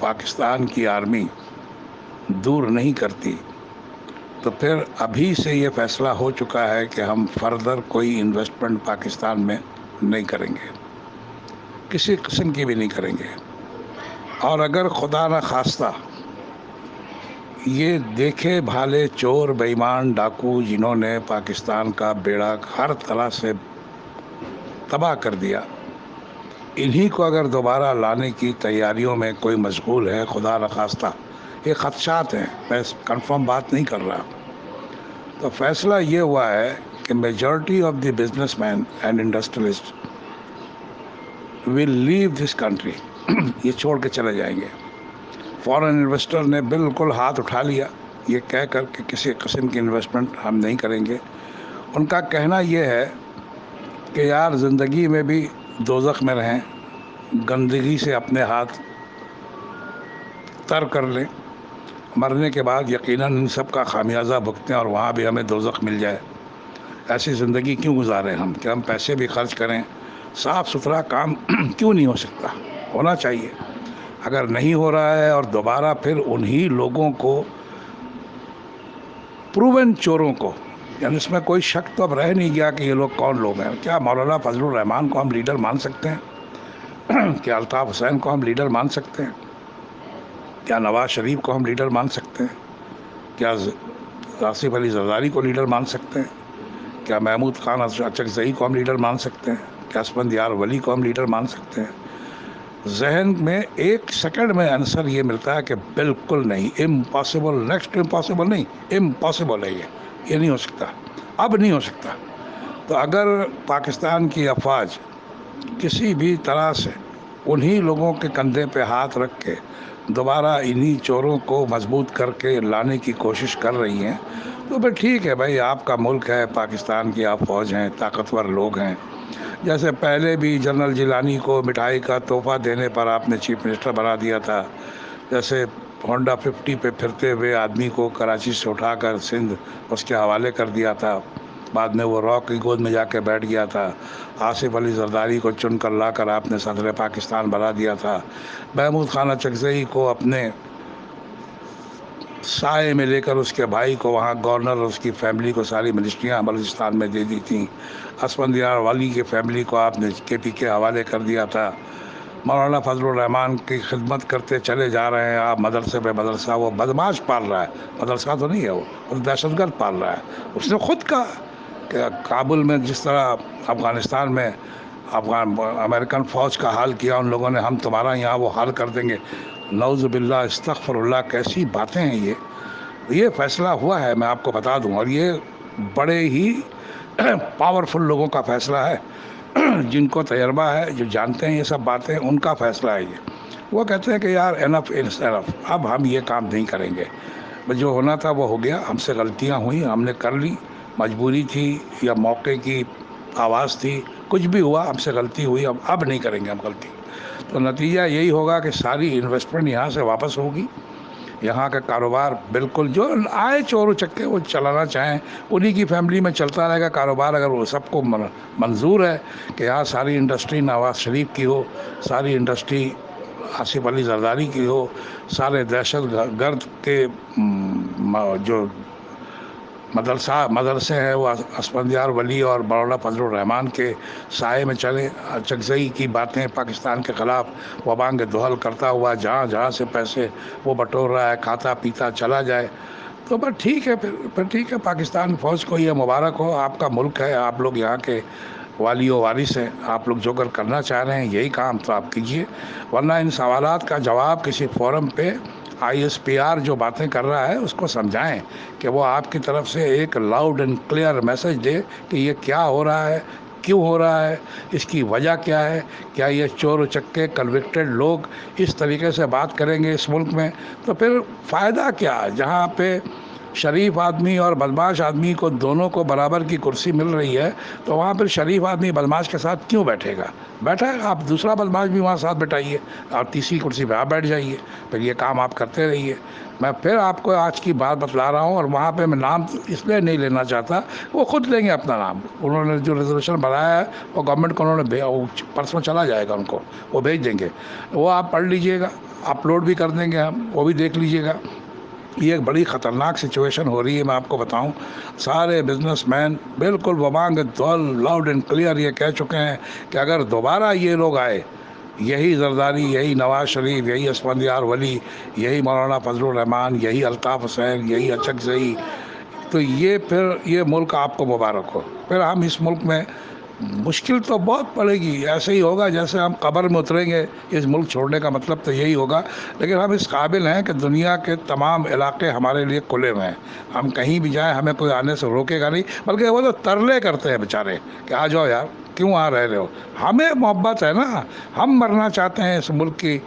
پاکستان کی آرمی دور نہیں کرتی تو پھر ابھی سے یہ فیصلہ ہو چکا ہے کہ ہم فردر کوئی انویسٹمنٹ پاکستان میں نہیں کریں گے، کسی قسم کی بھی نہیں کریں گے۔ اور اگر خدا نہ خواستہ یہ دیکھے بھالے چور بے ایمان ڈاکو جنہوں نے پاکستان کا بیڑا ہر طرح سے تباہ کر دیا، انہی کو اگر دوبارہ لانے کی تیاریوں میں کوئی مشغول ہے، خدا نخواستہ، یہ خدشات ہیں، میں کنفرم بات نہیں کر رہا، تو فیصلہ یہ ہوا ہے کہ majority of the business man and industrialist will leave this country, یہ چھوڑ کے چلے جائیں گے۔ فورن انویسٹر نے بالکل ہاتھ اٹھا لیا یہ کہہ کر کہ کسی قسم کی انویسٹمنٹ ہم نہیں کریں گے۔ ان کا کہنا یہ ہے کہ یار زندگی میں بھی دوزخ میں رہیں، گندگی سے اپنے ہاتھ تر کر لیں، مرنے کے بعد یقیناً ان سب کا خامیازہ بھگتیں اور وہاں بھی ہمیں دوزخ مل جائے۔ ایسی زندگی کیوں گزاریں ہم کہ ہم پیسے بھی خرچ کریں، صاف ستھرا کام کیوں نہیں ہو سکتا؟ ہونا چاہیے۔ اگر نہیں ہو رہا ہے اور دوبارہ پھر انہی لوگوں کو، پروون چوروں کو، یعنی اس میں کوئی شک تو اب رہ نہیں گیا کہ یہ لوگ کون لوگ ہیں۔ کیا مولانا فضل الرحمان کو ہم لیڈر مان سکتے ہیں؟ کیا الطاف حسین کو ہم لیڈر مان سکتے ہیں؟ کیا نواز شریف کو ہم لیڈر مان سکتے ہیں؟ کیا آصف علی زرداری کو لیڈر مان سکتے ہیں؟ کیا محمود خان اچکزئی کو ہم لیڈر مان سکتے ہیں؟ کیا اسفندیار ولی کو ہم لیڈر مان سکتے ہیں؟ ذہن میں ایک سیکنڈ میں آنسر یہ ملتا ہے کہ بالکل نہیں، امپاسبل، نیکسٹ امپاسبل نہیں، امپاسبل ہے یہ نہیں ہو سکتا، اب نہیں ہو سکتا۔ تو اگر پاکستان کی افواج کسی بھی طرح سے انہی لوگوں کے کندھے پہ ہاتھ رکھ کے دوبارہ انہی چوروں کو مضبوط کر کے لانے کی کوشش کر رہی ہیں تو پھر ٹھیک ہے بھائی، آپ کا ملک ہے، پاکستان کی آپ فوج ہیں، طاقتور لوگ ہیں۔ جیسے پہلے بھی جنرل جیلانی کو مٹھائی کا تحفہ دینے پر آپ نے چیف منسٹر بنا دیا تھا، جیسے ہونڈا 50 پہ پھرتے ہوئے آدمی کو کراچی سے اٹھا کر سندھ اس کے حوالے کر دیا تھا، بعد میں وہ راک کی گود میں جا کے بیٹھ گیا تھا۔ آصف علی زرداری کو چن کر لا کر آپ نے صدر پاکستان بنا دیا تھا۔ محمود خان اچکزئی کو اپنے سائے میں لے کر اس کے بھائی کو وہاں گورنر اور اس کی فیملی کو ساری منسٹریاں بلوچستان میں دے دی تھیں۔ اسفندیار والی کی فیملی کو آپ نے KP کے حوالے کر دیا تھا۔ مولانا فضل الرحمان کی خدمت کرتے چلے جا رہے ہیں آپ، مدرسے پہ مدرسہ، وہ بدماش پال رہا ہے، مدرسہ تو نہیں ہے، وہ دہشت گرد پال رہا ہے۔ اس نے خود کہا کہ کابل میں جس طرح افغانستان میں امریکن فوج کا حال کیا ان لوگوں نے، ہم تمہارا یہاں وہ حال کر دیں گے۔ نعوذ باللہ، استغفر اللہ، کیسی باتیں ہیں یہ فیصلہ ہوا ہے، میں آپ کو بتا دوں، اور یہ بڑے ہی پاورفل لوگوں کا فیصلہ ہے، جن کو تجربہ ہے، جو جانتے ہیں یہ سب باتیں، ان کا فیصلہ ہے یہ۔ وہ کہتے ہیں کہ یار انف از انف، اب ہم یہ کام نہیں کریں گے، جو ہونا تھا وہ ہو گیا، ہم سے غلطیاں ہوئیں، ہم نے کر لی، مجبوری تھی یا موقع کی آواز تھی، کچھ بھی ہوا، ہم سے غلطی ہوئی، اب نہیں کریں گے ہم غلطی۔ تو نتیجہ یہی ہوگا کہ ساری انویسٹمنٹ یہاں سے واپس ہوگی، یہاں کا کاروبار بالکل جو آئے چور و چکے وہ چلانا چاہیں انہی کی فیملی میں چلتا رہے گا کاروبار۔ اگر وہ سب کو منظور ہے کہ یہاں ساری انڈسٹری نواز شریف کی ہو، ساری انڈسٹری آصف علی زرداری کی ہو، سارے دہشت گرد کے جو مدرسے ہیں وہ اسفندیار ولی اور مولانا فضل الرحمان کے سائے میں چلیں، اچکزئی کی باتیں پاکستان کے خلاف وہ بانگ دہل کرتا ہوا جہاں جہاں سے پیسے وہ بٹور رہا ہے، کھاتا پیتا چلا جائے، تو بس ٹھیک ہے، پھر ٹھیک ہے، پاکستان فوج کو یہ مبارک ہو، آپ کا ملک ہے، آپ لوگ یہاں کے والی و وارث ہیں، آپ لوگ جو کرنا چاہ رہے ہیں یہی کام تو آپ کیجئے، ورنہ ان سوالات کا جواب کسی فورم پہ ISPR جو باتیں کر رہا ہے اس کو سمجھائیں کہ وہ آپ کی طرف سے ایک لاؤڈ اینڈ کلیئر میسج دے کہ یہ کیا ہو رہا ہے، کیوں ہو رہا ہے، اس کی وجہ کیا ہے۔ کیا یہ چور و چکے کنوکٹڈ لوگ اس طریقے سے بات کریں گے اس ملک میں تو پھر فائدہ کیا؟ جہاں پہ شریف آدمی اور بدماش آدمی کو دونوں کو برابر کی کرسی مل رہی ہے تو وہاں پھر شریف آدمی بدماش کے ساتھ کیوں بیٹھے گا؟ بیٹھا ہے، آپ دوسرا بدماش بھی وہاں ساتھ بٹھائیے اور تیسری کرسی پہ آپ بیٹھ جائیے، پھر یہ کام آپ کرتے رہیے۔ میں پھر آپ کو آج کی بات بتلا رہا ہوں، اور وہاں پہ میں نام اس لیے نہیں لینا چاہتا، وہ خود لیں گے اپنا نام، انہوں نے جو ریزولوشن بنایا ہے وہ گورنمنٹ کو انہوں نے پرسوں چلا جائے گا، ان کو وہ بھیج دیں گے، وہ آپ پڑھ لیجئے گا، اپلوڈ بھی کر دیں گے ہم، وہ بھی دیکھ لیجیے گا. یہ ایک بڑی خطرناک سچویشن ہو رہی ہے. میں آپ کو بتاؤں سارے بزنس مین بالکل وبانگ دول لاؤڈ اینڈ کلیئر یہ کہہ چکے ہیں کہ اگر دوبارہ یہ لوگ آئے، یہی زرداری، یہی نواز شریف، یہی اسفندیار ولی، یہی مولانا فضل الرحمان، یہی الطاف حسین، یہی اچکزئی، تو یہ پھر یہ ملک آپ کو مبارک ہو. پھر ہم اس ملک میں مشکل تو بہت پڑے گی. ایسے ہی ہوگا جیسے ہم قبر میں اتریں گے. اس ملک چھوڑنے کا مطلب تو یہی ہوگا. لیکن ہم اس قابل ہیں کہ دنیا کے تمام علاقے ہمارے لیے کھلے ہوئے ہیں. ہم کہیں بھی جائیں ہمیں کوئی آنے سے روکے گا نہیں. بلکہ وہ تو ترلے کرتے ہیں بیچارے کہ آ جاؤ یار، کیوں آ رہے ہو. ہمیں محبت ہے نا، ہم مرنا چاہتے ہیں اس ملک کی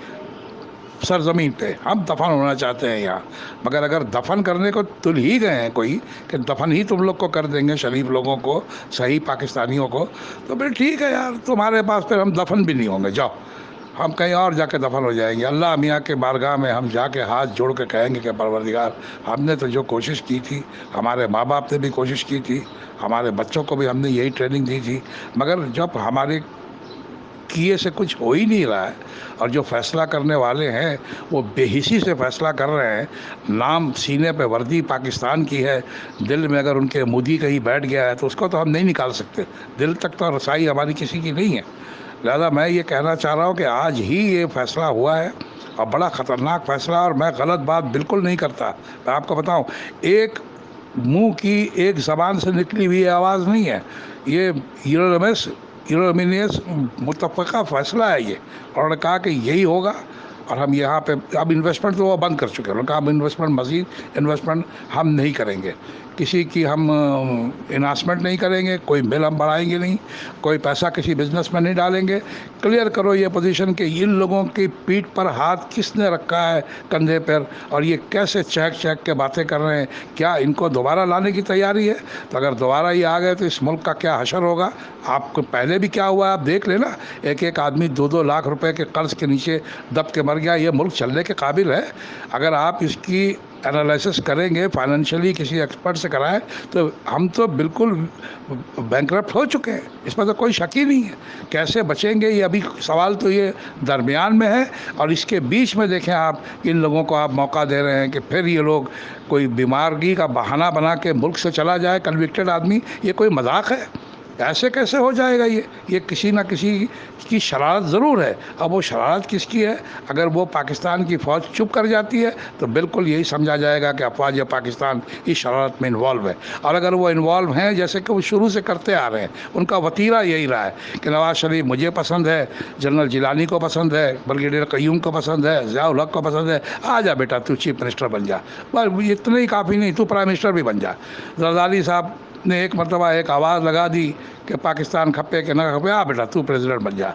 سرزمین پہ، ہم دفن ہونا چاہتے ہیں یہاں. مگر اگر دفن کرنے کو تل ہی گئے ہیں کوئی کہ دفن ہی تم لوگ کو کر دیں گے، شریف لوگوں کو، صحیح پاکستانیوں کو، تو پھر ٹھیک ہے یار، تمہارے پاس پھر ہم دفن بھی نہیں ہوں گے. جاؤ، ہم کہیں اور جا کے دفن ہو جائیں گے. اللہ میاں کے بارگاہ میں ہم جا کے ہاتھ جوڑ کے کہیں گے کہ پروردگار، ہم نے تو جو کوشش کی تھی، ہمارے ماں باپ نے بھی کوشش کی تھی، ہمارے بچوں کو بھی ہم نے یہی ٹریننگ دی تھی، مگر جب ہمارے کیے سے کچھ ہو ہی نہیں رہا ہے، اور جو فیصلہ کرنے والے ہیں وہ بے حسی سے فیصلہ کر رہے ہیں. نام سینے پہ وردی پاکستان کی ہے، دل میں اگر ان کے مودی کہیں بیٹھ گیا ہے تو اس کو تو ہم نہیں نکال سکتے. دل تک تو رسائی ہماری کسی کی نہیں ہے. لہذا میں یہ کہنا چاہ رہا ہوں کہ آج ہی یہ فیصلہ ہوا ہے، اور بڑا خطرناک فیصلہ. اور میں غلط بات بالکل نہیں کرتا. میں آپ کو بتاؤں، ایک منہ کی ایک زبان سے نکلی ہوئی آواز نہیں ہے. یہ یونانیمس متفقہ فیصلہ ہے یہ. اور انہوں نے کہا کہ یہی ہوگا، اور ہم یہاں پہ اب انویسٹمنٹ تو وہ بند کر چکے ہیں. انہوں نے کہا اب انویسٹمنٹ، مزید انویسٹمنٹ ہم نہیں کریں گے، کسی کی ہم اناسمنٹ نہیں کریں گے، کوئی بل ہم بڑھائیں گے نہیں، کوئی پیسہ کسی بزنس میں نہیں ڈالیں گے. کلیئر کرو یہ پوزیشن کہ ان لوگوں کی پیٹھ پر ہاتھ کس نے رکھا ہے، کندھے پر، اور یہ کیسے چہک چہک کے باتیں کر رہے ہیں. کیا ان کو دوبارہ لانے کی تیاری ہے؟ تو اگر دوبارہ یہ آ گئے تو اس ملک کا کیا حشر ہوگا. آپ کو پہلے بھی کیا ہوا ہے آپ دیکھ لینا. ایک ایک آدمی 2-2 لاکھ روپے کے قرض کے نیچے دب کے مر گیا. یہ ملک چلنے کے قابل ہے؟ اگر آپ اس کی انالائسس کریں گے فائنینشلی کسی ایکسپرٹ سے کرائیں تو ہم تو بالکل بینکرپٹ ہو چکے ہیں. اس پر تو کوئی شک ہی نہیں ہے. کیسے بچیں گے یہ ابھی سوال تو یہ درمیان میں ہے. اور اس کے بیچ میں دیکھیں آپ ان لوگوں کو آپ موقع دے رہے ہیں کہ پھر یہ لوگ کوئی بیماری کا بہانہ بنا کے ملک سے چلا جائے کنوکٹڈ آدمی. یہ کوئی مذاق ہے؟ ایسے کیسے ہو جائے گا یہ کسی نہ کسی کی شرارت ضرور ہے. اب وہ شرارت کس کی ہے؟ اگر وہ پاکستان کی فوج چپ کر جاتی ہے تو بالکل یہی سمجھا جائے گا کہ افواج پاکستان اس شرارت میں انوالو ہے. اور اگر وہ انوالو ہیں جیسے کہ وہ شروع سے کرتے آ رہے ہیں، ان کا وتیرہ یہی رہا ہے کہ نواز شریف مجھے پسند ہے، جنرل جیلانی کو پسند ہے، بریگیڈیئر قیوم کو پسند ہے، ضیاء الحق کو پسند ہے، آ جا بیٹا تو چیف منسٹر بن جا. بس اتنا ہی کافی نہیں، تو پرائم منسٹر بھی بن جا. زرداری صاحب نے ایک مرتبہ ایک آواز لگا دی کہ پاکستان کھپے کہ نہ کھپے، آ بیٹا تو پریزیڈنٹ بن جا.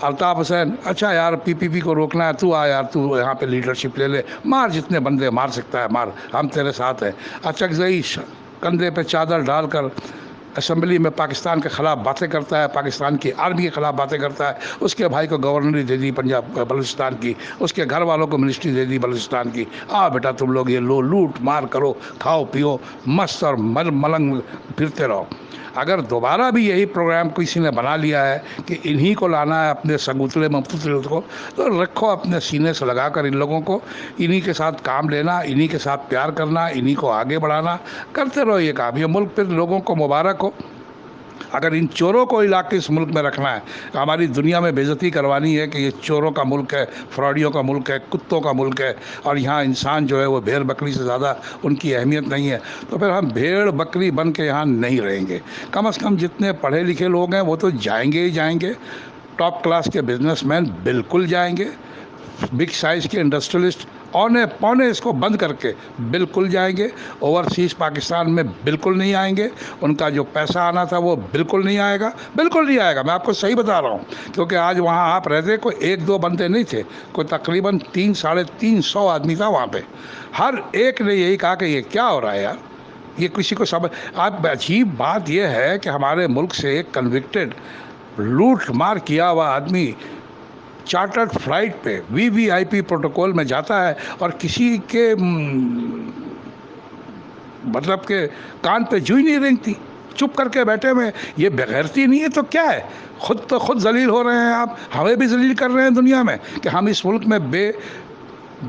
الطاف حسین، اچھا یار پی کو روکنا ہے، تو آ یار، تو یہاں پہ لیڈرشپ لے لے، مار جتنے بندے مار سکتا ہے مار، ہم تیرے ساتھ ہیں. اچکزئی کندھے پہ چادر ڈال کر اسمبلی میں پاکستان کے خلاف باتیں کرتا ہے، پاکستان کی آرمی کے خلاف باتیں کرتا ہے. اس کے بھائی کو گورنری دے دی پنجاب بلوچستان کی، اس کے گھر والوں کو منسٹری دے دی بلوچستان کی. بیٹا تم لوگ یہ لوٹ مار کرو، کھاؤ پیو، مست اور ملنگ پھرتے رہو. اگر دوبارہ بھی یہی پروگرام کسی نے بنا لیا ہے کہ انہی کو لانا ہے اپنے سگوتلے مپتلے کو، تو رکھو اپنے سینے سے لگا کر ان لوگوں کو، انہی کے ساتھ کام لینا، انہی کے ساتھ پیار کرنا، انہی کو آگے بڑھانا، کرتے رہو یہ کام. یہ ملک پھر لوگوں کو مبارک ہو. اگر ان چوروں کو علاقے کے اس ملک میں رکھنا ہے، ہماری دنیا میں بے عزتی کروانی ہے کہ یہ چوروں کا ملک ہے، فراڈیوں کا ملک ہے، کتوں کا ملک ہے، اور یہاں انسان جو ہے وہ بھیڑ بکری سے زیادہ ان کی اہمیت نہیں ہے، تو پھر ہم بھیڑ بکری بن کے یہاں نہیں رہیں گے. کم از کم جتنے پڑھے لکھے لوگ ہیں وہ تو جائیں گے ہی جائیں گے. ٹاپ کلاس کے بزنس مین بالکل جائیں گے. بگ سائز کے انڈسٹریلسٹ اونے پونے اس کو بند کر کے بالکل جائیں گے. اوورسیز پاکستان میں بالکل نہیں آئیں گے. ان کا جو پیسہ آنا تھا وہ بالکل نہیں آئے گا، بالکل نہیں آئے گا. میں آپ کو صحیح بتا رہا ہوں، کیونکہ آج وہاں آپ رہتے کوئی 1-2 بندے نہیں تھے، کوئی تقریباً 300-350 آدمی تھا وہاں پہ. ہر ایک نے یہی کہا کہ یہ کیا ہو رہا ہے یار، یہ کسی کو سمجھ. اب عجیب بات یہ ہے کہ ہمارے ملک سے ایک کنوکٹڈ لوٹ مار کیا ہوا آدمی چارٹرڈ فلائٹ پہ VVIP پروٹوکول میں جاتا ہے اور کسی کے مطلب کہ کان پہ جوئی نہیں رینگتی، چپ کر کے بیٹھے ہوئے. یہ بغیرتی نہیں ہے تو کیا ہے؟ خود ذلیل ہو رہے ہیں آپ، ہمیں بھی ذلیل کر رہے ہیں دنیا میں کہ ہم اس ملک میں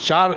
4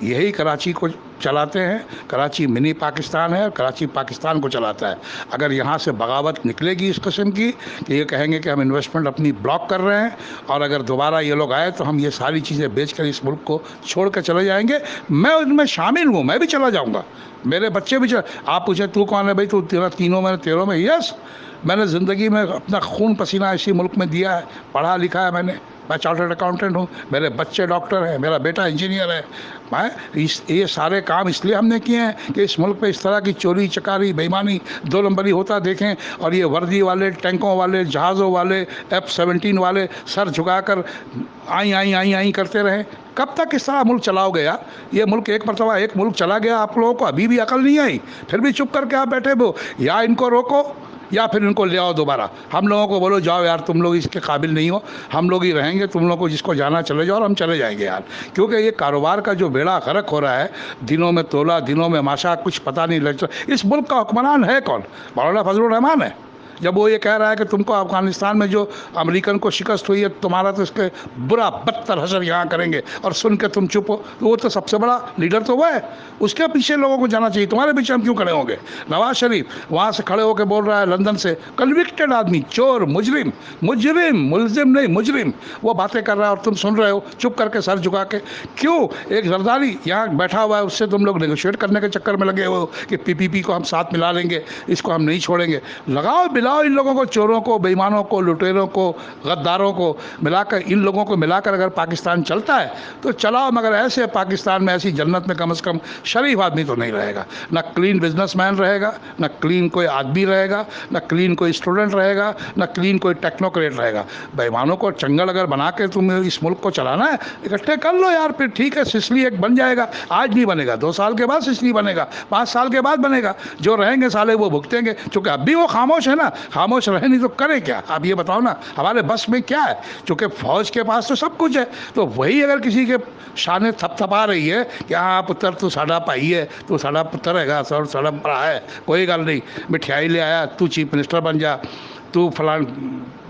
یہی کراچی کو چلاتے ہیں. کراچی منی پاکستان ہے اور کراچی پاکستان کو چلاتا ہے. اگر یہاں سے بغاوت نکلے گی اس قسم کی کہ یہ کہیں گے کہ ہم انویسٹمنٹ اپنی بلاک کر رہے ہیں اور اگر دوبارہ یہ لوگ آئے تو ہم یہ ساری چیزیں بیچ کر اس ملک کو چھوڑ کر چلے جائیں گے, میں ان میں شامل ہوں, میں بھی چلا جاؤں گا, میرے بچے بھی آپ پوچھیں تو کون ہے بھائی, تو تینوں میں تیروں میں. یس, میں نے زندگی میں اپنا خون پسینہ اسی ملک میں دیا ہے, پڑھا لکھا ہے میں چارٹرڈ اکاؤنٹنٹ ہوں, میرے بچے ڈاکٹر ہیں, میرا بیٹا انجینئر ہے. یہ سارے کام اس لیے ہم نے کیے ہیں کہ اس ملک پہ اس طرح کی چوری چکاری بےایمانی دو نمبری ہوتا دیکھیں, اور یہ وردی والے, ٹینکوں والے, جہازوں والے, F-17 والے سر جھکا کر آئیں کرتے رہیں. کب تک اس طرح ملک چلاؤ گے یار؟ یہ ملک ایک مرتبہ ایک ملک چلا گیا, آپ لوگوں کو ابھی بھی عقل نہیں آئی, پھر بھی چپ کر کے آپ بیٹھے ہو. یا ان کو روکو یا پھر ان کو لے آؤ دوبارہ. ہم لوگوں کو بولو جاؤ یار, تم لوگ اس کے قابل نہیں ہو, ہم لوگ ہی رہیں گے, تم لوگوں کو جس کو جانا چلے جاؤ, اور ہم چلے جائیں گے یار. کیونکہ یہ کاروبار کا جو بیڑا غرق ہو رہا ہے, دنوں میں تولا دنوں میں ماشا, کچھ پتہ نہیں لگتا. اس ملک کا حکمران ہے کون؟ مولانا فضل الرحمان ہے. جب وہ یہ کہہ رہا ہے کہ تم کو افغانستان میں جو امریکن کو شکست ہوئی ہے, تمہارا تو اس کے برا بدتر حشر یہاں کریں گے, اور سن کے تم چپ ہو, تو وہ تو سب سے بڑا لیڈر تو وہ ہے, اس کے پیچھے لوگوں کو جانا چاہیے. تمہارے پیچھے ہم کیوں کھڑے ہوں گے؟ نواز شریف وہاں سے کھڑے ہو کے بول رہا ہے لندن سے, کنوکٹڈ آدمی, چور, ملزم نہیں مجرم, وہ باتیں کر رہا ہے اور تم سن رہے ہو چپ کر کے, سر جھکا کے. کیوں؟ ایک زرداری یہاں بیٹھا ہوا ہے, اس سے تم لوگ نیگوشیٹ کرنے کے چکر میں لگے ہو کہ پی کو ہم ساتھ ملا لیں گے, اس کو ہم نہیں چھوڑیں گے. لگاؤ بلاؤ ان لوگوں کو, چوروں کو, بےایمانوں کو, لٹیروں کو, غداروں کو ملا کر, ان لوگوں کو ملا کر اگر پاکستان چلتا ہے تو چلاؤ, مگر ایسے پاکستان میں, ایسی جنت میں کم از کم شریف آدمی تو نہیں رہے گا. نہ کلین بزنس مین رہے گا, نہ کلین کوئی آدمی رہے گا, نہ کلین کوئی اسٹوڈنٹ رہے گا, نہ کلین کوئی ٹیکنوکریٹ رہے گا. بےایمانوں کو چنگل اگر بنا کے تم اس ملک کو چلانا ہے, اکٹھے کر لو یار, پھر ٹھیک ہے, سسلی ایک بن جائے گا. آج نہیں بنے گا, 2 سال کے بعد سسلی بنے گا, 5 سال کے بعد بنے گا. جو رہیں گے سالے وہ بھگتیں گے, چونکہ اب بھی وہ خاموش ہے نا. خاموش رہے نہیں تو کرے کیا؟ آپ یہ بتاؤ نا, ہمارے بس میں کیا ہے؟ چونکہ فوج کے پاس تو سب کچھ ہے, تو وہی اگر کسی کے شانے تھپ تھپا رہی ہے کہ ہاں پتر تو ساڈا پائی ہے, تو ساڈا پتر ہے گا, ساڈا بڑا ہے, کوئی گل نہیں, مٹھائی لے آیا, تو چیف منسٹر بن جا, تو فلان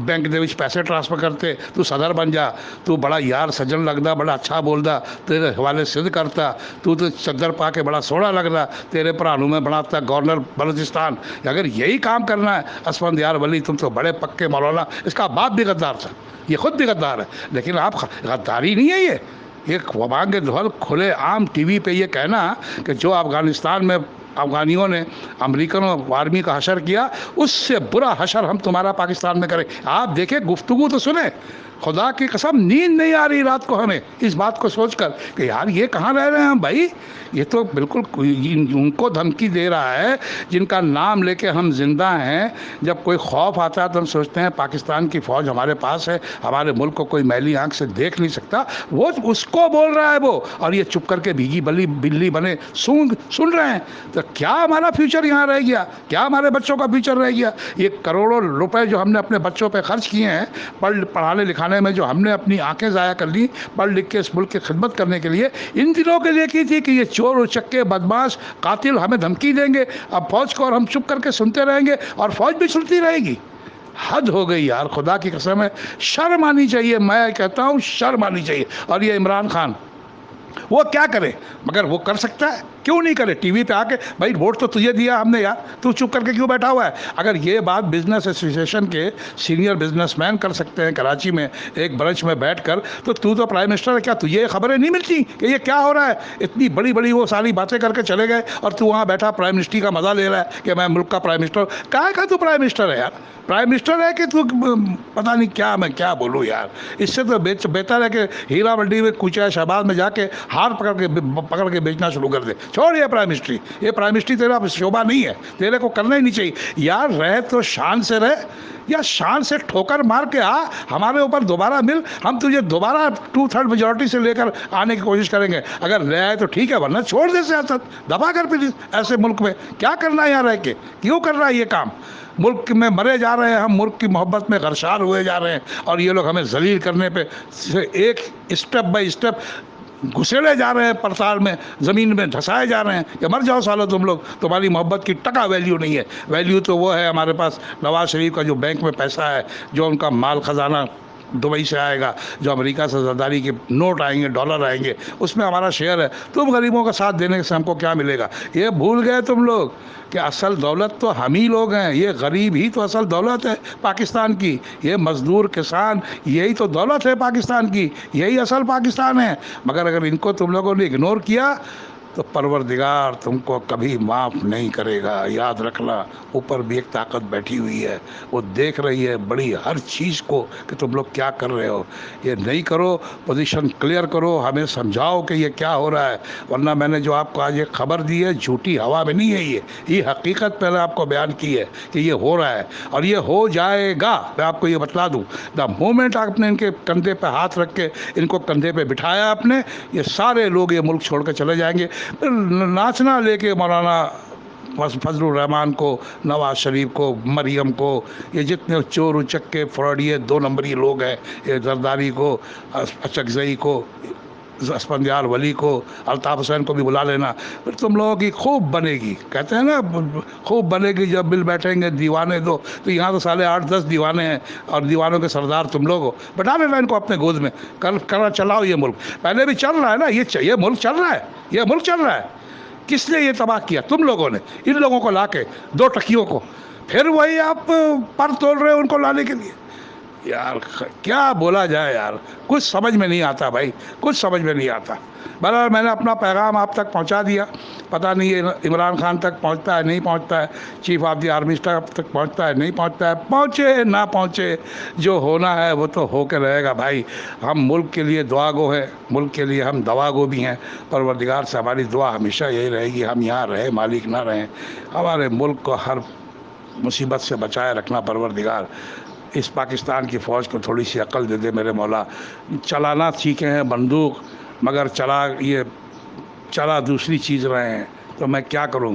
بینک دے وچ پیسے ٹرانسفر کرتے, تو صدر بن جا, تو بڑا یار سجن لگدا, بڑا اچھا بولدا, تیرے حوالے سدھ کرتا, تو چادر پا کے بڑا سوہنا لگدا, تیرے بھرانوں میں بناتا گورنر بلوچستان. اگر یہی کام کرنا ہے اسفند یار ولی, تم تو بڑے پکے مولانا. اس کا باپ بھی غدار تھا, یہ خود بھی غدار ہے, لیکن آپ غداری نہیں ہے. یہ وبانگ دھول کھلے عام ٹی وی پہ یہ کہنا کہ جو افغانستان میں افغانیوں نے امریکنوں آرمی کا حشر کیا, اس سے برا حشر ہم تمہارا پاکستان میں کریں. آپ دیکھیں, گفتگو تو سنیں, خدا کی قسم نیند نہیں آ رہی رات کو ہمیں اس بات کو سوچ کر کہ یار یہ کہاں رہ رہے ہیں ہم بھائی. یہ تو بالکل ان کو دھمکی دے رہا ہے جن کا نام لے کے ہم زندہ ہیں. جب کوئی خوف آتا ہے تو ہم سوچتے ہیں پاکستان کی فوج ہمارے پاس ہے, ہمارے ملک کو کوئی میلی آنکھ سے دیکھ نہیں سکتا. وہ اس کو بول رہا ہے وہ, اور یہ چپ کر کے بھیگی بلی بنے سن رہے ہیں. تو کیا ہمارا فیوچر یہاں رہ گیا؟ کیا ہمارے بچوں کا فیوچر رہ گیا؟ یہ کروڑوں روپے جو ہم نے اپنے بچوں پہ خرچ کیے ہیں, پڑھانے لکھانے میں جو ہم نے اپنی آنکھیں ضائع کر لی پڑھ لکھ کے اس ملک کی خدمت کرنے کے لیے, ان دنوں کے لیے کی تھی کہ یہ چور و چکے بدماش قاتل ہمیں دھمکی دیں گے اب فوج کو, اور ہم چپ کر کے سنتے رہیں گے, اور فوج بھی سنتی رہے گی. حد ہو گئی یار, خدا کی قسم ہے, شرم آنی چاہیے. میں کہتا ہوں شرم آنی چاہیے. اور یہ عمران خان وہ کیا کرے؟ مگر وہ کر سکتا ہے, کیوں نہیں کرے؟ ٹی وی پہ آ کے, بھائی ووٹ تو تجھے دیا ہم نے یار, تو چپ کر کے کیوں بیٹھا ہوا ہے؟ اگر یہ بات بزنس ایسوسی ایشن کے سینئر بزنس مین کر سکتے ہیں کراچی میں ایک برنچ میں بیٹھ کر, تو پرائم منسٹر ہے کیا؟ تجھے خبریں نہیں ملتی کہ یہ کیا ہو رہا ہے؟ اتنی بڑی بڑی وہ ساری باتیں کر کے چلے گئے, اور تو وہاں بیٹھا پرائم منسٹری کا مزہ لے رہا ہے کہ میں ملک کا پرائم منسٹر. کہاں کا تو پرائم منسٹر ہے یار؟ پرائم منسٹر ہے کہ تو پتہ نہیں کیا, میں کیا بولوں یار. اس سے تو بہتر ہے کہ ہیرا منڈی میں کوچہ شہباز میں جا کے ہار پکڑ کے بیچنا شروع کر دے. چھوڑ یہ پرائم منسٹری, یہ پرائم منسٹری تیرا شعبہ نہیں ہے, تیرے کو کرنا ہی نہیں چاہیے یار. رہے تو شان سے رہے, یا شان سے ٹھوکر مار کے آ, ہمارے اوپر دوبارہ مل, ہم تجھے دوبارہ 2/3 میجورٹی سے لے کر آنے کی کوشش کریں گے. اگر رہ آئے تو ٹھیک ہے, ورنہ چھوڑ دے سیاست, دبا کر. پھر ایسے ملک میں کیا کرنا ہے یہاں رہ کے؟ کیوں کر رہا ہے یہ کام؟ ملک میں مرے جا رہے ہیں ہم, ملک کی محبت میں غرشار ہوئے جا رہے ہیں, اور یہ لوگ ہمیں ذلیل کرنے پہ ایک اسٹیپ بائی اسٹیپ گھسیڑے جا رہے ہیں, پرتال میں زمین میں دھسائے جا رہے ہیں کہ مر جاؤ سالو تم لوگ, تمہاری محبت کی ٹکا ویلیو نہیں ہے. ویلیو تو وہ ہے ہمارے پاس نواز شریف کا جو بینک میں پیسہ ہے, جو ان کا مال خزانہ دبئی سے آئے گا، جو امریکہ سے زرداری کے نوٹ آئیں گے، ڈالر آئیں گے، اس میں ہمارا شیئر ہے. تم غریبوں کا ساتھ دینے سے ہم کو کیا ملے گا؟ یہ بھول گئے تم لوگ کہ اصل دولت تو ہم ہی لوگ ہیں. یہ غریب ہی تو اصل دولت ہے پاکستان کی. یہ مزدور کسان، یہی تو دولت ہے پاکستان کی، یہی اصل پاکستان ہے. مگر اگر ان کو تم لوگوں نے اگنور کیا تو پروردگار تم کو کبھی معاف نہیں کرے گا. یاد رکھنا، اوپر بھی ایک طاقت بیٹھی ہوئی ہے، وہ دیکھ رہی ہے بڑی ہر چیز کو کہ تم لوگ کیا کر رہے ہو. یہ نہیں کرو، پوزیشن کلیئر کرو، ہمیں سمجھاؤ کہ یہ کیا ہو رہا ہے. ورنہ میں نے جو آپ کو آج ایک خبر دی ہے، جھوٹی ہوا میں نہیں ہے. یہ حقیقت پہلے آپ کو بیان کی ہے کہ یہ ہو رہا ہے اور یہ ہو جائے گا. میں آپ کو یہ بتلا دوں، دا مومنٹ آپ نے ان کے کندھے پہ ہاتھ رکھ کے ان کو کندھے پہ بٹھایا آپ نے، یہ سارے لوگ یہ ملک چھوڑ کے چلے جائیں گے. پھر ناچنا لے کے مولانا فضل الرحمان کو، نواز شریف کو، مریم کو، یہ جتنے چور اچکے فراڈیے 2 نمبری لوگ ہیں، یہ زرداری کو، اچکزئی کو، اسفندیار ولی کو، الطاف حسین کو بھی بلا لینا. پھر تم لوگوں کی خوب بنے گی. کہتے ہیں نا خوب بنے گی جب مل بیٹھیں گے دیوانے دو. تو یہاں تو سالے 8-10 دیوانے ہیں اور دیوانوں کے سردار تم لوگ ہو. بٹھا لینا ان کو اپنے گود میں، کرنا چلاؤ یہ ملک. پہلے بھی چل رہا ہے نا، یہ ملک چل رہا ہے، یہ ملک چل رہا ہے. کس نے یہ تباہ کیا؟ تم لوگوں نے. ان لوگوں کو لا کے 2 ٹکیوں کو پھر وہی آپ پر توڑ رہے ہو ان کو لانے کے لیے. یار کیا بولا جائے یار، کچھ سمجھ میں نہیں آتا بھائی، کچھ سمجھ میں نہیں آتا. بہرحال میں نے اپنا پیغام آپ تک پہنچا دیا. پتہ نہیں یہ عمران خان تک پہنچتا ہے نہیں پہنچتا ہے، chief of the army staff تک پہنچتا ہے نہیں پہنچتا ہے. پہنچے نہ پہنچے، جو ہونا ہے وہ تو ہو کے رہے گا بھائی. ہم ملک کے لیے دعا گو ہیں، ملک کے لیے ہم دوا گو بھی ہیں. پروردگار سے ہماری دعا ہمیشہ یہی رہے گی، ہم یہاں رہیں مالک نہ رہیں، ہمارے ملک کو ہر مصیبت سے بچائے رکھنا پروردگار. اس پاکستان کی فوج کو تھوڑی سی عقل دے دے میرے مولا. چلانا سیکھے ہیں بندوق، مگر چلا دوسری چیز رہے ہیں. تو میں کیا کروں؟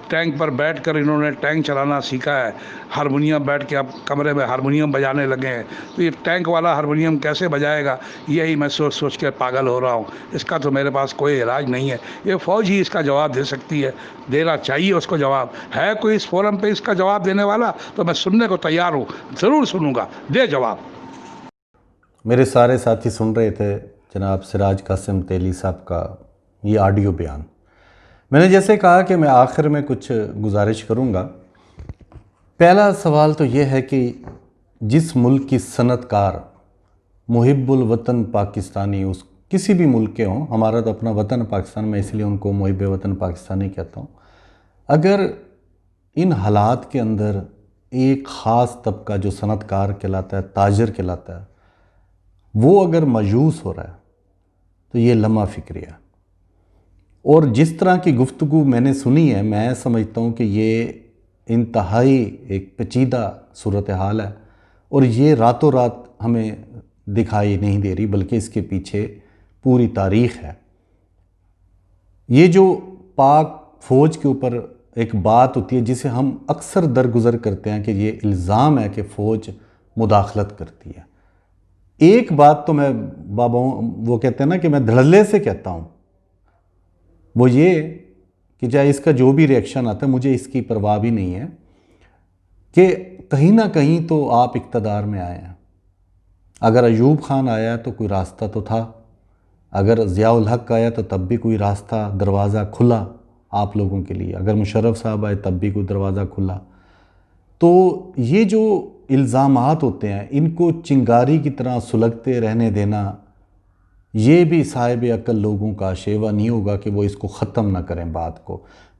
ٹینک پر بیٹھ کر انہوں نے ٹینک چلانا سیکھا ہے، ہارمونیم بیٹھ کے اب کمرے میں ہارمونیم بجانے لگے ہیں. تو یہ ٹینک والا ہارمونیم کیسے بجائے گا؟ یہی میں سوچ کے پاگل ہو رہا ہوں. اس کا تو میرے پاس کوئی علاج نہیں ہے. یہ فوج ہی اس کا جواب دے سکتی ہے، دینا چاہیے اس کو جواب. ہے کوئی اس فورم پہ اس کا جواب دینے والا تو میں سننے کو تیار ہوں، ضرور سنوں گا. دے جواب. میرے سارے ساتھی سن رہے تھے جناب سراج قاسم تیلی صاحب کا یہ آڈیو بیان. میں نے جیسے کہا کہ میں آخر میں کچھ گزارش کروں گا. پہلا سوال تو یہ ہے کہ جس ملک کی صنعت کار محب الوطن پاکستانی، اس کسی بھی ملک کے ہوں، ہمارا تو اپنا وطن پاکستان، میں اس لیے ان کو محب وطن پاکستانی کہتا ہوں. اگر ان حالات کے اندر ایک خاص طبقہ جو صنعت کار کہلاتا ہے، تاجر کہلاتا ہے، وہ اگر مایوس ہو رہا ہے تو یہ لمحہ فکری ہے. اور جس طرح کی گفتگو میں نے سنی ہے، میں سمجھتا ہوں کہ یہ انتہائی ایک پیچیدہ صورتحال ہے اور یہ راتوں رات ہمیں دکھائی نہیں دے رہی، بلکہ اس کے پیچھے پوری تاریخ ہے. یہ جو پاک فوج کے اوپر ایک بات ہوتی ہے جسے ہم اکثر درگزر کرتے ہیں کہ یہ الزام ہے کہ فوج مداخلت کرتی ہے. ایک بات تو میں وہ کہتے ہیں نا کہ میں دھڑلے سے کہتا ہوں، وہ یہ کہ چاہے اس کا جو بھی ریئیکشن آتا ہے، مجھے اس کی پرواہ بھی نہیں ہے کہ کہیں نہ کہیں تو آپ اقتدار میں آئے ہیں. اگر ایوب خان آیا تو کوئی راستہ تو تھا، اگر ضیاء الحق آیا تو تب بھی کوئی راستہ دروازہ کھلا آپ لوگوں کے لیے، اگر مشرف صاحب آئے تب بھی کوئی دروازہ کھلا. تو یہ جو الزامات ہوتے ہیں ان کو چنگاری کی طرح سلگتے رہنے دینا، یہ بھی صاحب عقل لوگوں کا شیوا نہیں ہوگا کہ وہ اس کو ختم نہ کریں بات کو.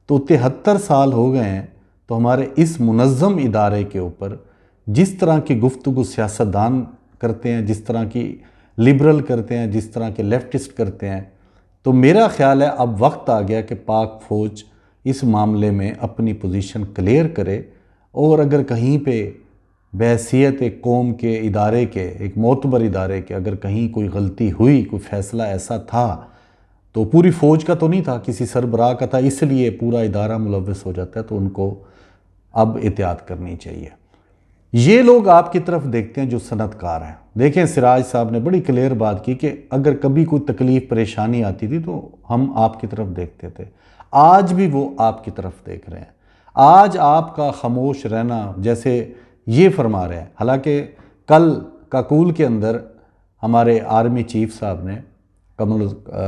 تو 73 سال ہو گئے ہیں تو ہمارے اس منظم ادارے کے اوپر جس طرح کی گفتگو سیاستدان کرتے ہیں، جس طرح کی لبرل کرتے ہیں، جس طرح کے لیفٹسٹ کرتے ہیں، تو میرا خیال ہے اب وقت آ گیا کہ پاک فوج اس معاملے میں اپنی پوزیشن کلیئر کرے. اور اگر کہیں پہ بحیثیت ایک قوم کے ادارے کے، ایک معتبر ادارے کے، اگر کہیں کوئی غلطی ہوئی، کوئی فیصلہ ایسا تھا تو پوری فوج کا تو نہیں تھا، کسی سربراہ کا تھا، اس لیے پورا ادارہ ملوث ہو جاتا ہے، تو ان کو اب احتیاط کرنی چاہیے. یہ لوگ آپ کی طرف دیکھتے ہیں جو صنعت کار ہیں. دیکھیں سراج صاحب نے بڑی کلیئر بات کی کہ اگر کبھی کوئی تکلیف پریشانی آتی تھی تو ہم آپ کی طرف دیکھتے تھے. آج بھی وہ آپ کی طرف دیکھ رہے ہیں. آج آپ کا خاموش رہنا، جیسے یہ فرما رہے ہیں، حالانکہ کل کاکول کے اندر ہمارے آرمی چیف صاحب نے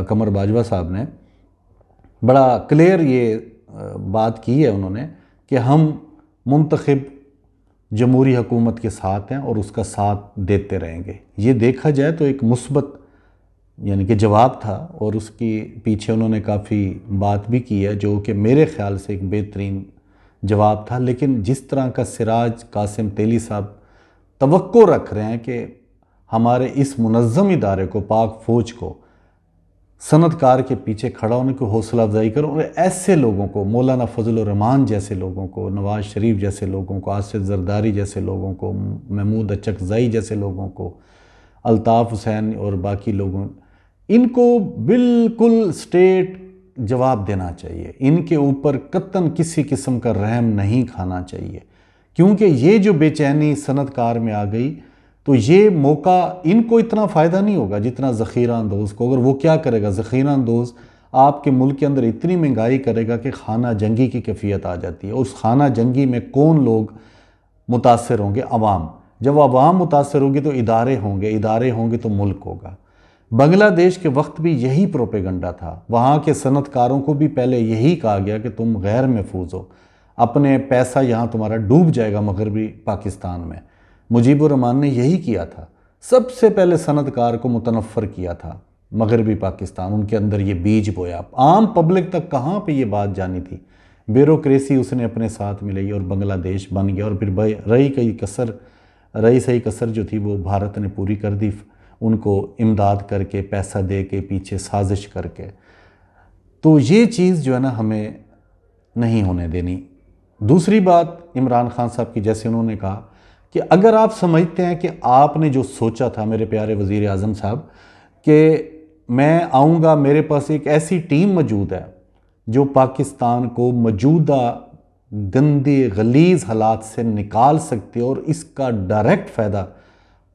قمر باجوہ صاحب نے بڑا کلیئر یہ بات کی ہے انہوں نے کہ ہم منتخب جمہوری حکومت کے ساتھ ہیں اور اس کا ساتھ دیتے رہیں گے. یہ دیکھا جائے تو ایک مثبت یعنی کہ جواب تھا، اور اس کی پیچھے انہوں نے کافی بات بھی کی ہے جو کہ میرے خیال سے ایک بہترین جواب تھا. لیکن جس طرح کا سراج قاسم تیلی صاحب توقع رکھ رہے ہیں کہ ہمارے اس منظم ادارے کو، پاک فوج کو، صنعت کار کے پیچھے کھڑا ہونے کو حوصلہ افزائی کرو، اور ایسے لوگوں کو، مولانا فضل الرحمان جیسے لوگوں کو، نواز شریف جیسے لوگوں کو، آصف زرداری جیسے لوگوں کو، محمود اچکزئی جیسے لوگوں کو، الطاف حسین اور باقی لوگوں، ان کو بالکل سٹیٹ جواب دینا چاہیے. ان کے اوپر قطعاً کسی قسم کا رحم نہیں کھانا چاہیے، کیونکہ یہ جو بے چینی صنعت کار میں آ گئی تو یہ موقع ان کو اتنا فائدہ نہیں ہوگا جتنا ذخیرہ اندوز کو. اگر وہ کیا کرے گا، ذخیرہ اندوز آپ کے ملک کے اندر اتنی مہنگائی کرے گا کہ خانہ جنگی کی کیفیت آ جاتی ہے. اس خانہ جنگی میں کون لوگ متاثر ہوں گے؟ عوام. جب عوام متاثر ہوگی تو ادارے ہوں گے تو ملک ہوگا. بنگلہ دیش کے وقت بھی یہی پروپیگنڈا تھا. وہاں کے صنعت کاروں کو بھی پہلے یہی کہا گیا کہ تم غیر محفوظ ہو، اپنے پیسہ یہاں تمہارا ڈوب جائے گا مغربی پاکستان میں. مجیب الرحمان نے یہی کیا تھا، سب سے پہلے صنعت کار کو متنفر کیا تھا مغربی پاکستان، ان کے اندر یہ بیج بویا. عام پبلک تک کہاں پہ یہ بات جانی تھی؟ بیوروکریسی اس نے اپنے ساتھ ملائی اور بنگلہ دیش بن گیا. اور پھر رہی صحیح کسر جو تھی وہ بھارت نے پوری کر دی، ان کو امداد کر کے، پیسہ دے کے، پیچھے سازش کر کے. تو یہ چیز جو ہے نا ہمیں نہیں ہونے دینی. دوسری بات عمران خان صاحب کی، جیسے انہوں نے کہا کہ اگر آپ سمجھتے ہیں کہ آپ نے جو سوچا تھا میرے پیارے وزیر اعظم صاحب کہ میں آؤں گا، میرے پاس ایک ایسی ٹیم موجود ہے جو پاکستان کو موجودہ گندے غلیظ حالات سے نکال سکتے اور اس کا ڈائریکٹ فائدہ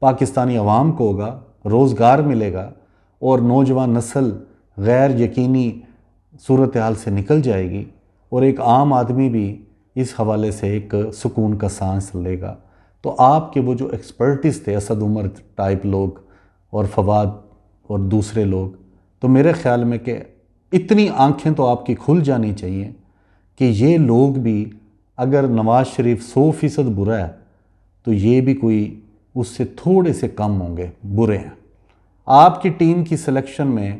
پاکستانی عوام کو ہوگا، روزگار ملے گا اور نوجوان نسل غیر یقینی صورتحال سے نکل جائے گی، اور ایک عام آدمی بھی اس حوالے سے ایک سکون کا سانس لے گا. تو آپ کے وہ جو ایکسپرٹس تھے، اسد عمر ٹائپ لوگ اور فواد اور دوسرے لوگ، تو میرے خیال میں کہ اتنی آنکھیں تو آپ کی کھل جانی چاہیے کہ یہ لوگ بھی، اگر نواز شریف 100% برا ہے تو یہ بھی کوئی اس سے تھوڑے سے کم ہوں گے برے ہیں. آپ کی ٹیم کی سلیکشن میں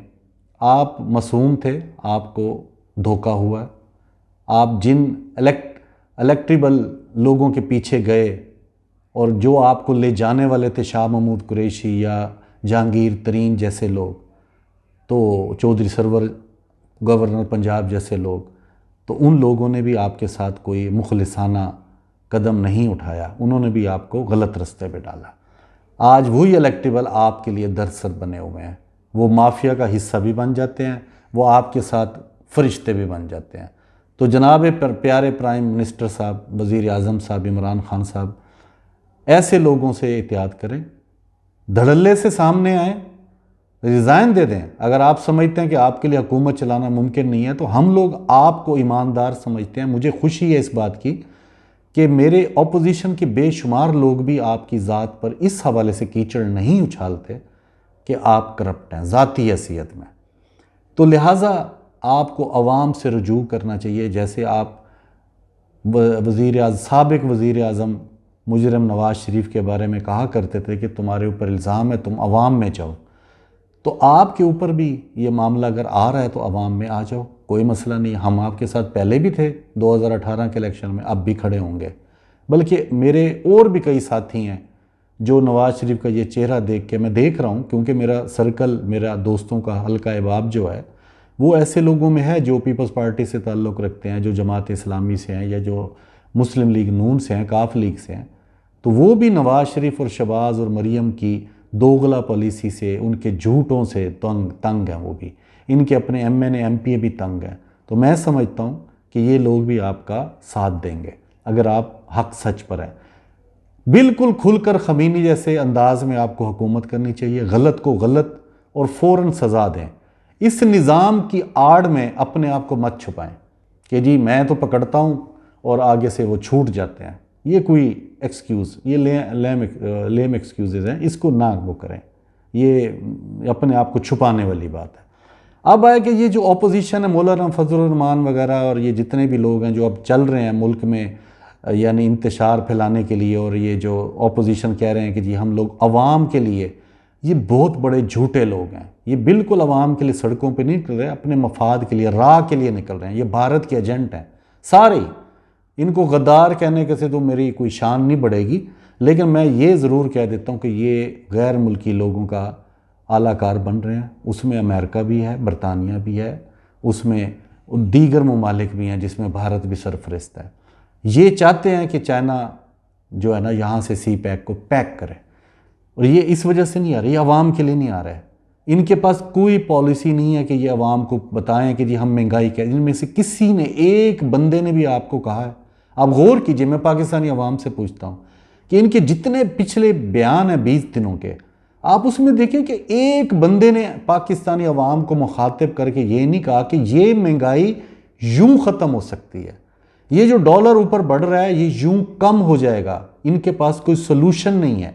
آپ معصوم تھے، آپ کو دھوکہ ہوا ہے. آپ جن الیکٹریبل لوگوں کے پیچھے گئے اور جو آپ کو لے جانے والے تھے، شاہ محمود قریشی یا جہانگیر ترین جیسے لوگ، تو چودھری سرور گورنر پنجاب جیسے لوگ، تو ان لوگوں نے بھی آپ کے ساتھ کوئی مخلصانہ قدم نہیں اٹھایا، انہوں نے بھی آپ کو غلط رستے پہ ڈالا. آج وہی الیکٹیبل آپ کے لیے درسر بنے ہوئے ہیں، وہ مافیا کا حصہ بھی بن جاتے ہیں، وہ آپ کے ساتھ فرشتے بھی بن جاتے ہیں. تو جناب پیارے پرائم منسٹر صاحب، وزیر اعظم صاحب عمران خان صاحب، ایسے لوگوں سے احتیاط کریں، دھڑلے سے سامنے آئیں، ریزائن دے دیں. اگر آپ سمجھتے ہیں کہ آپ کے لیے حکومت چلانا ممکن نہیں ہے تو ہم لوگ آپ کو ایماندار سمجھتے ہیں. مجھے خوشی ہے اس بات کی کہ میرے اپوزیشن کے بے شمار لوگ بھی آپ کی ذات پر اس حوالے سے کیچڑ نہیں اچھالتے کہ آپ کرپٹ ہیں ذاتی حیثیت میں. تو لہٰذا آپ کو عوام سے رجوع کرنا چاہیے، جیسے آپ سابق وزیر اعظم مجرم نواز شریف کے بارے میں کہا کرتے تھے کہ تمہارے اوپر الزام ہے، تم عوام میں جاؤ. تو آپ کے اوپر بھی یہ معاملہ اگر آ رہا ہے تو عوام میں آ جاؤ، کوئی مسئلہ نہیں. ہم آپ کے ساتھ پہلے بھی تھے 2018 کے الیکشن میں، اب بھی کھڑے ہوں گے. بلکہ میرے اور بھی کئی ساتھی ہیں جو نواز شریف کا یہ چہرہ دیکھ کے میں دیکھ رہا ہوں، کیونکہ میرا سرکل، میرا دوستوں کا حلقہ احباب جو ہے وہ ایسے لوگوں میں ہے جو پیپلز پارٹی سے تعلق رکھتے ہیں، جو جماعت اسلامی سے ہیں یا جو مسلم لیگ نون سے ہیں، کاف لیگ سے ہیں. تو وہ بھی نواز شریف اور شہباز اور مریم کی دوغلا پالیسی سے، ان کے جھوٹوں سے تنگ ہیں. وہ بھی ان کے اپنے M N A M P A بھی تنگ ہیں. تو میں سمجھتا ہوں کہ یہ لوگ بھی آپ کا ساتھ دیں گے اگر آپ حق سچ پر ہیں. بالکل کھل کر خمینی جیسے انداز میں آپ کو حکومت کرنی چاہیے. غلط کو غلط اور فوراً سزا دیں. اس نظام کی آڑ میں اپنے آپ کو مت چھپائیں کہ جی میں تو پکڑتا ہوں اور آگے سے وہ چھوٹ جاتے ہیں. یہ کوئی ایکسکیوز، یہ لیم ایکسکیوزز ہیں، اس کو نہ وہ کریں، یہ اپنے آپ کو چھپانے والی بات ہے۔ اب آئے کہ یہ جو اپوزیشن ہے، مولانا فضل الرحمان وغیرہ اور یہ جتنے بھی لوگ ہیں جو اب چل رہے ہیں ملک میں یعنی انتشار پھیلانے کے لیے، اور یہ جو اپوزیشن کہہ رہے ہیں کہ جی ہم لوگ عوام کے لیے، یہ بہت بڑے جھوٹے لوگ ہیں۔ یہ بالکل عوام کے لیے سڑکوں پہ نہیں نکل رہے، اپنے مفاد کے لیے، راہ کے لیے نکل رہے ہیں۔ یہ بھارت کے ایجنٹ ہیں سارے۔ ان کو غدار کہنے کے سے تو میری کوئی شان نہیں بڑھے گی، لیکن میں یہ ضرور کہہ دیتا ہوں کہ یہ غیر ملکی لوگوں کا اعلیٰ کار بن رہے ہیں۔ اس میں امریکہ بھی ہے، برطانیہ بھی ہے، اس میں دیگر ممالک بھی ہیں جس میں بھارت بھی سرفہرست ہے۔ یہ چاہتے ہیں کہ چائنا جو ہے نا یہاں سے سی پیک کو پیک کرے، اور یہ اس وجہ سے نہیں آ رہا، یہ عوام کے لیے نہیں آ رہا ہے۔ ان کے پاس کوئی پالیسی نہیں ہے کہ یہ عوام کو بتائیں کہ جی ہم مہنگائی کیا۔ ان میں سے کسی نے، ایک بندے نے بھی آپ کو کہا ہے؟ آپ غور کیجئے، میں پاکستانی عوام سے پوچھتا ہوں کہ ان کے جتنے پچھلے بیان ہیں 20 دنوں کے، آپ اس میں دیکھیں کہ ایک بندے نے پاکستانی عوام کو مخاطب کر کے یہ نہیں کہا کہ یہ مہنگائی یوں ختم ہو سکتی ہے، یہ جو ڈالر اوپر بڑھ رہا ہے یہ یوں کم ہو جائے گا۔ ان کے پاس کوئی سلوشن نہیں ہے۔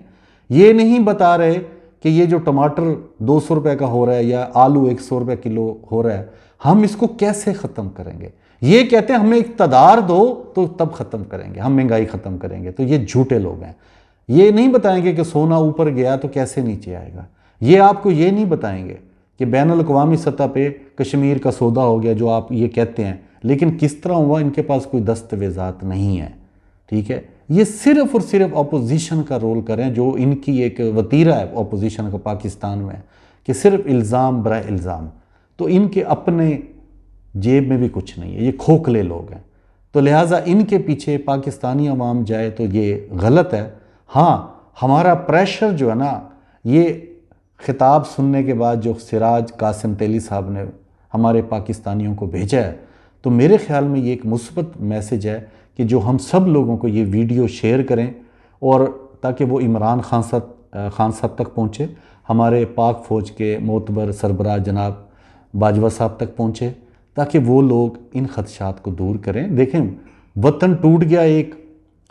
یہ نہیں بتا رہے کہ یہ جو ٹماٹر 200 روپے کا ہو رہا ہے یا آلو 100 روپے کلو ہو رہا ہے، ہم اس کو کیسے ختم کریں گے؟ یہ کہتے ہیں ہمیں اقتدار دو تو تب ختم کریں گے، ہم مہنگائی ختم کریں گے۔ تو یہ جھوٹے لوگ ہیں۔ یہ نہیں بتائیں گے کہ سونا اوپر گیا تو کیسے نیچے آئے گا۔ یہ آپ کو یہ نہیں بتائیں گے کہ بین الاقوامی سطح پہ کشمیر کا سودا ہو گیا جو آپ یہ کہتے ہیں، لیکن کس طرح ہوا ان کے پاس کوئی دستاویزات نہیں ہیں۔ ٹھیک ہے، یہ صرف اور صرف اپوزیشن کا رول کریں، جو ان کی ایک وتیرہ ہے اپوزیشن کا پاکستان میں، کہ صرف الزام برائے الزام۔ تو ان کے اپنے جیب میں بھی کچھ نہیں ہے، یہ کھوکھلے لوگ ہیں۔ تو لہٰذا ان کے پیچھے پاکستانی عوام جائے تو یہ غلط ہے۔ ہاں، ہمارا پریشر جو ہے نا، یہ خطاب سننے کے بعد جو سراج قاسم تیلی صاحب نے ہمارے پاکستانیوں کو بھیجا ہے، تو میرے خیال میں یہ ایک مثبت میسج ہے کہ جو ہم سب لوگوں کو یہ ویڈیو شیئر کریں، اور تاکہ وہ عمران خان صاحب تک پہنچے، ہمارے پاک فوج کے معتبر سربراہ جناب باجوہ صاحب تک پہنچے، تاکہ وہ لوگ ان خدشات کو دور کریں۔ دیکھیں، وطن ٹوٹ گیا، ایک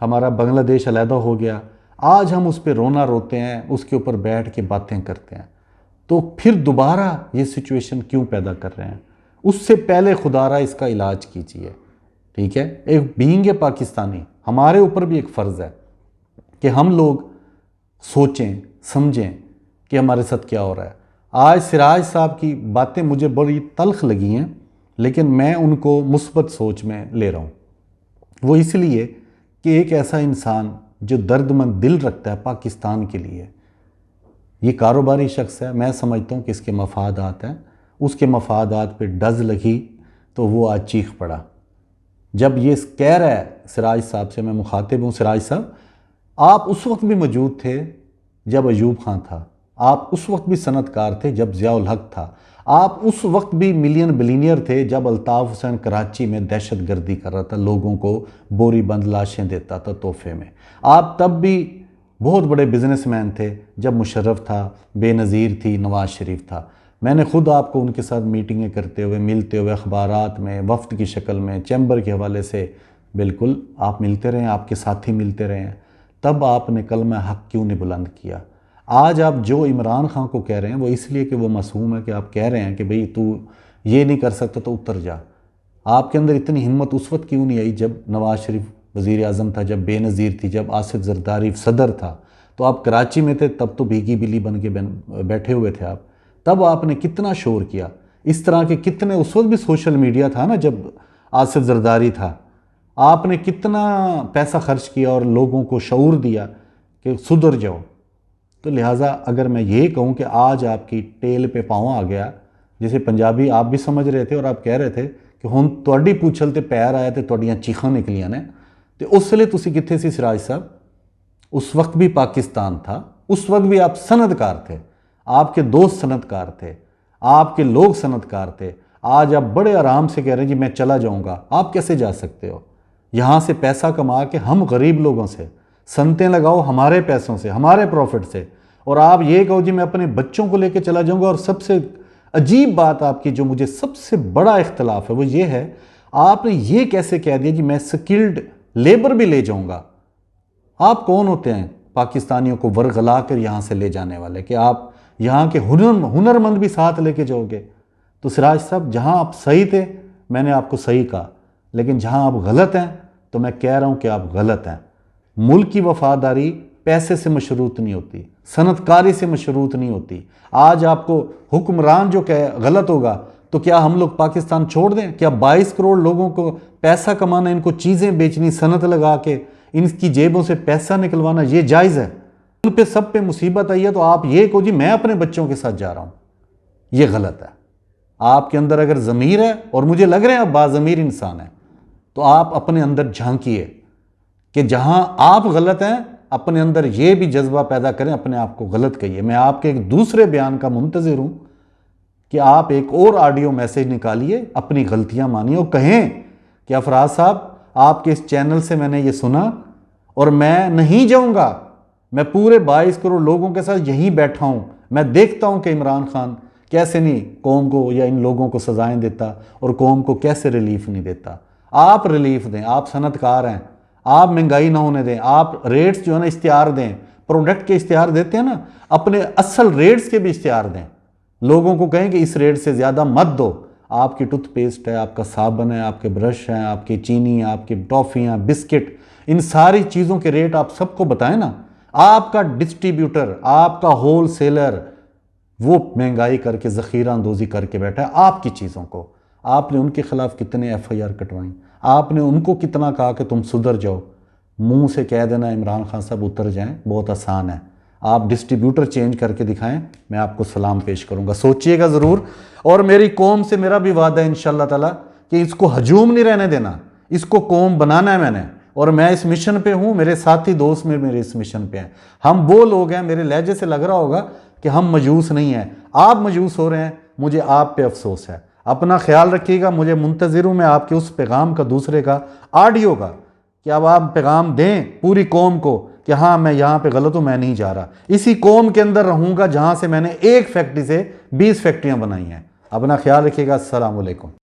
ہمارا بنگلہ دیش علیحدہ ہو گیا، آج ہم اس پہ رونا روتے ہیں، اس کے اوپر بیٹھ کے باتیں کرتے ہیں، تو پھر دوبارہ یہ سچویشن کیوں پیدا کر رہے ہیں؟ اس سے پہلے خدا را اس کا علاج کیجیے۔ ٹھیک ہے، ایک بینگ پاکستانی، ہمارے اوپر بھی ایک فرض ہے کہ ہم لوگ سوچیں سمجھیں کہ ہمارے ساتھ کیا ہو رہا ہے۔ آج سراج صاحب کی باتیں مجھے بڑی تلخ لگی ہیں، لیکن میں ان کو مثبت سوچ میں لے رہا ہوں۔ وہ اس لیے کہ ایک ایسا انسان جو درد مند دل رکھتا ہے پاکستان کے لیے، یہ کاروباری شخص ہے، میں سمجھتا ہوں کہ اس کے مفادات ہیں، اس کے مفادات پہ ڈز لگی تو وہ آج چیخ پڑا۔ جب یہ کہہ رہا ہے سراج صاحب سے، میں مخاطب ہوں، سراج صاحب آپ اس وقت بھی موجود تھے جب ایوب خان تھا، آپ اس وقت بھی صنعت کار تھے جب ضیاء الحق تھا، آپ اس وقت بھی ملین بلینئر تھے جب الطاف حسین کراچی میں دہشت گردی کر رہا تھا، لوگوں کو بوری بند لاشیں دیتا تھا تحفے میں، آپ تب بھی بہت بڑے بزنس مین تھے جب مشرف تھا، بے نظیر تھی، نواز شریف تھا۔ میں نے خود آپ کو ان کے ساتھ میٹنگیں کرتے ہوئے، ملتے ہوئے، اخبارات میں، وفد کی شکل میں، چیمبر کے حوالے سے، بالکل آپ ملتے رہے ہیں، آپ کے ساتھی ملتے رہے ہیں، تب آپ نے کلمہ حق کیوں نہیں بلند کیا؟ آج آپ جو عمران خان کو کہہ رہے ہیں وہ اس لیے کہ وہ معصوم ہے، کہ آپ کہہ رہے ہیں کہ بھئی تو یہ نہیں کر سکتا تو اتر جا۔ آپ کے اندر اتنی ہمت اس وقت کیوں نہیں آئی جب نواز شریف وزیر اعظم تھا، جب بے نظیر تھی، جب آصف زرداری صدر تھا، تو آپ کراچی میں تھے، تب تو بھیگی بلی بن کے بیٹھے ہوئے تھے آپ، تب آپ نے کتنا شور کیا۔ اس طرح کے کتنے، اس وقت بھی سوشل میڈیا تھا نا جب آصف زرداری تھا، آپ نے کتنا پیسہ خرچ کیا اور لوگوں کو شعور دیا کہ سدھر جاؤ۔ تو لہٰذا اگر میں یہ کہوں کہ آج آپ کی ٹیل پہ پاؤں آ گیا، جیسے پنجابی آپ بھی سمجھ رہے تھے اور آپ کہہ رہے تھے کہ ہن تواڈی پوچھل تے پیر آئے تے تواڈیاں چیخاں نکلیاں نے، تو اس لیے تسی کتھے سی سراج صاحب؟ اس وقت بھی پاکستان تھا، اس وقت بھی آپ صنعت کار تھے، آپ کے دوست صنعت کار تھے، آپ کے لوگ صنعت کار تھے۔ آج آپ بڑے آرام سے کہہ رہے ہیں جی میں چلا جاؤں گا۔ آپ کیسے جا سکتے ہو؟ یہاں سے پیسہ کما کے ہم غریب لوگوں سے صنعتیں لگاؤ، ہمارے پیسوں سے، ہمارے پروفٹ سے، اور آپ یہ کہو جی میں اپنے بچوں کو لے کے چلا جاؤں گا۔ اور سب سے عجیب بات آپ کی، جو مجھے سب سے بڑا اختلاف ہے، وہ یہ ہے، آپ نے یہ کیسے کہہ دیا جی میں سکلڈ لیبر بھی لے جاؤں گا؟ آپ کون ہوتے ہیں پاکستانیوں کو ورغلا کر یہاں سے لے جانے والے کہ آپ یہاں کے ہنرمند بھی ساتھ لے کے جاؤ گے؟ تو سراج صاحب جہاں آپ صحیح تھے میں نے آپ کو صحیح کہا، لیکن جہاں آپ غلط ہیں تو میں کہہ رہا ہوں کہ آپ غلط ہیں۔ ملک کی وفاداری پیسے سے مشروط نہیں ہوتی، صنعت کاری سے مشروط نہیں ہوتی۔ آج آپ کو حکمران جو کہ غلط ہوگا تو کیا ہم لوگ پاکستان چھوڑ دیں؟ کیا 22 کروڑ لوگوں کو پیسہ کمانا، ان کو چیزیں بیچنی، صنعت لگا کے ان کی جیبوں سے پیسہ نکلوانا یہ جائز ہے؟ ان پہ سب پہ مصیبت آئی ہے تو آپ یہ کہو جی میں اپنے بچوں کے ساتھ جا رہا ہوں، یہ غلط ہے۔ آپ کے اندر اگر ضمیر ہے، اور مجھے لگ رہے ہیں آپ باضمیر انسان ہیں، تو آپ اپنے اندر جھانکیے کہ جہاں آپ غلط ہیں اپنے اندر یہ بھی جذبہ پیدا کریں، اپنے آپ کو غلط کہیے۔ میں آپ کے ایک دوسرے بیان کا منتظر ہوں کہ آپ ایک اور آڈیو میسیج نکالیے، اپنی غلطیاں مانیے اور کہیں کہ افراز صاحب آپ کے اس چینل سے میں نے یہ سنا اور میں نہیں جاؤں گا، میں پورے 22 کروڑ لوگوں کے ساتھ یہیں بیٹھا ہوں، میں دیکھتا ہوں کہ عمران خان کیسے نہیں قوم کو یا ان لوگوں کو سزائیں دیتا اور قوم کو کیسے ریلیف نہیں دیتا۔ آپ ریلیف دیں، آپ صنعت کار ہیں، آپ مہنگائی نہ ہونے دیں، آپ ریٹس جو ہے نا اشتہار دیں، پروڈکٹ کے اشتہار دیتے ہیں نا، اپنے اصل ریٹس کے بھی اشتہار دیں، لوگوں کو کہیں کہ اس ریٹ سے زیادہ مت دو۔ آپ کی ٹوتھ پیسٹ ہے، آپ کا صابن ہے، آپ کے برش ہیں، آپ کی چینی، آپ کی ٹافیاں، بسکٹ، ان ساری چیزوں کے ریٹ آپ سب کو بتائیں نا۔ آپ کا ڈسٹریبیوٹر، آپ کا ہول سیلر وہ مہنگائی کر کے ذخیرہ اندوزی کر کے بیٹھا ہے آپ کی چیزوں کو۔ آپ نے ان کے خلاف کتنے ایف آئی آر کٹوائیں، آپ نے ان کو کتنا کہا کہ تم سدھر جاؤ؟ منہ سے کہہ دینا عمران خان صاحب اتر جائیں بہت آسان ہے، آپ ڈسٹریبیوٹر چینج کر کے دکھائیں، میں آپ کو سلام پیش کروں گا، سوچئے گا ضرور۔ اور میری قوم سے میرا بھی وعدہ ہے انشاءاللہ تعالیٰ کہ اس کو ہجوم نہیں رہنے دینا، اس کو قوم بنانا ہے میں نے، اور میں اس مشن پہ ہوں، میرے ساتھی دوست میرے اس مشن پہ ہیں۔ ہم وہ لوگ ہیں، میرے لہجے سے لگ رہا ہوگا کہ ہم مجوس نہیں ہیں، آپ مجوس ہو رہے ہیں، مجھے آپ پہ افسوس ہے۔ اپنا خیال رکھیے گا، مجھے منتظر ہوں میں آپ کے اس پیغام کا، دوسرے کا آڈیو کا، کہ اب آپ پیغام دیں پوری قوم کو کہ ہاں میں یہاں پہ غلط ہوں، میں نہیں جا رہا، اسی قوم کے اندر رہوں گا جہاں سے میں نے ایک فیکٹری سے 20 فیکٹریاں بنائی ہیں۔ اپنا خیال رکھیے گا، السلام علیکم۔